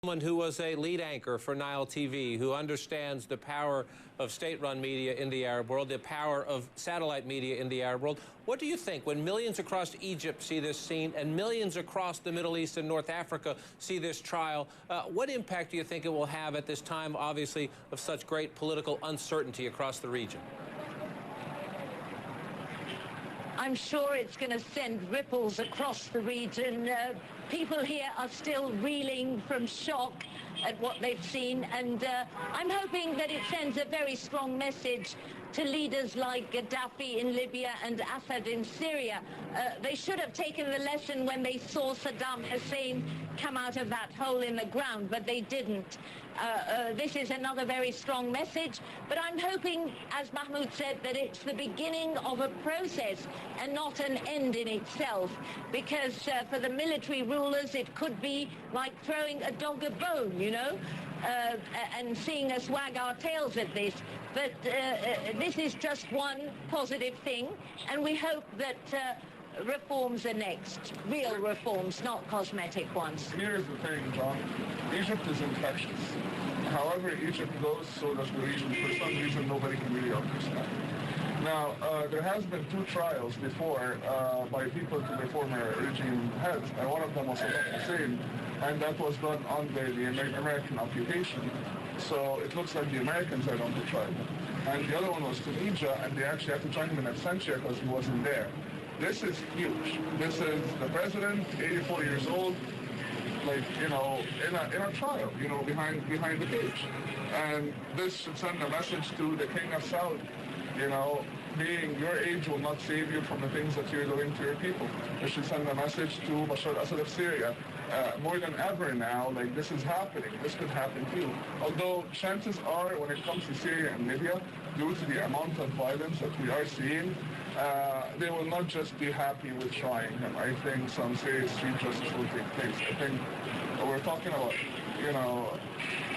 Someone who was a lead anchor for Nile TV, who understands the power of state-run media in the Arab world, the power of satellite media in the Arab world. What do you think when millions across Egypt see this scene and millions across the Middle East and North Africa see this trial? What impact do you think it will have at this time, obviously, of such great political uncertainty across the region? I'm sure it's going to send ripples across the region. People here are still reeling from shock at what they've seen, and I'm hoping that it sends a very strong message to leaders like Gaddafi in Libya and Assad in Syria. They should have taken the lesson when they saw Saddam Hussein come out of that hole in the ground, but they didn't. This is another very strong message, but I'm hoping, as Mahmoud said, that it's the beginning of a process and not an end in itself, because for the military rulers it could be like throwing a dog a bone, you know, and seeing us wag our tails at this. But this is just one positive thing, and we hope that reforms are next. Real reforms, not cosmetic ones. Here's the thing, John. Egypt is infectious. However Egypt goes, so does the region. For some reason, nobody can really understand. Now, there has been 2 trials before by people to the former regime heads, and one of them was Saddam Hussein, and that was done under the American occupation. So it looks like the Americans are on the trial. And the other one was Tunisia, and they actually had to join him in absentia because he wasn't there. This is huge. This is the president, 84 years old, like, you know, in a trial, you know, behind the cage. And this should send a message to the King of Saudi, you know, being your age will not save you from the things that you're doing to your people. It should send a message to Bashar al-Assad of Syria. More than ever now, like, this is happening. This could happen too. Although chances are, when it comes to Syria and Libya, due to the amount of violence that we are seeing, they will not just be happy with trying him. I think some serious street justice will take place. I think we're talking about, you know,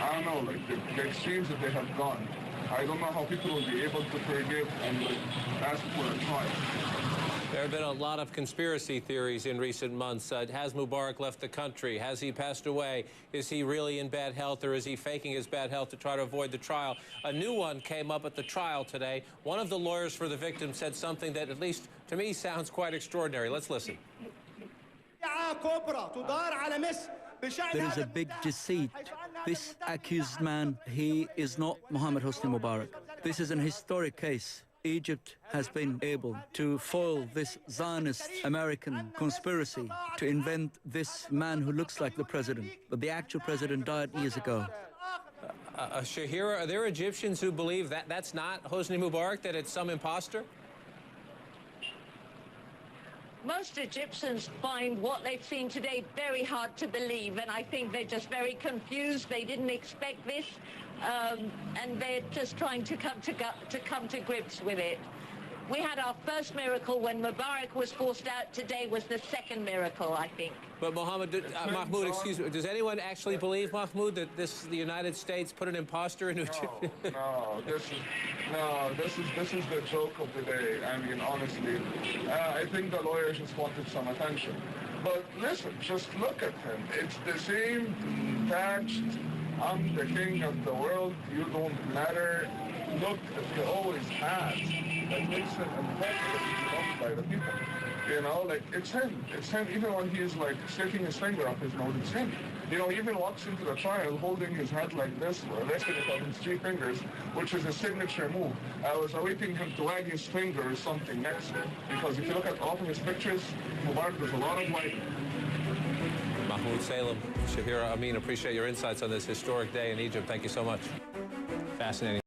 I don't know, like the extremes that they have gone. I don't know how people will be able to forgive and like, ask for a trial. There have been a lot of conspiracy theories in recent months. Has Mubarak left the country? Has he passed away? Is he really in bad health, or is he faking his bad health to try to avoid the trial? A new one came up at the trial today. One of the lawyers for the victim said something that, at least to me, sounds quite extraordinary. Let's listen. There is a big deceit. This accused man, he is not Mohammed Hosni Mubarak. This is an historic case. Egypt has been able to foil this Zionist American conspiracy to invent this man who looks like the president. But the actual president died years ago. Shahira, are there Egyptians who believe that that's not Hosni Mubarak, that it's some imposter? Most Egyptians find what they've seen today very hard to believe, and I think they're just very confused. They didn't expect this, and they're just trying to come to grips with it. We had our first miracle when Mubarak was forced out. Today was the second miracle, I think. But Mahmoud, excuse me, does anyone actually believe, Mahmoud, that the United States put an imposter into Egypt? No, this is the joke of the day. I mean, honestly, I think the lawyers just wanted some attention. But listen, just look at him. It's the same detached, I'm the king of the world, you don't matter. Look that he always has. That makes him important by the people. You know, like, it's him. It's him. Even when he's, like, sticking his finger up his nose, it's him. You know, he even walks into the trial holding his head like this, resting it on his 3 fingers, which is his signature move. I was awaiting him to wag his finger or something next, because if you look at all of his pictures, Mubarak, there's a lot of light. Mahmoud Salem, Shahira Amin, appreciate your insights on this historic day in Egypt. Thank you so much. Fascinating.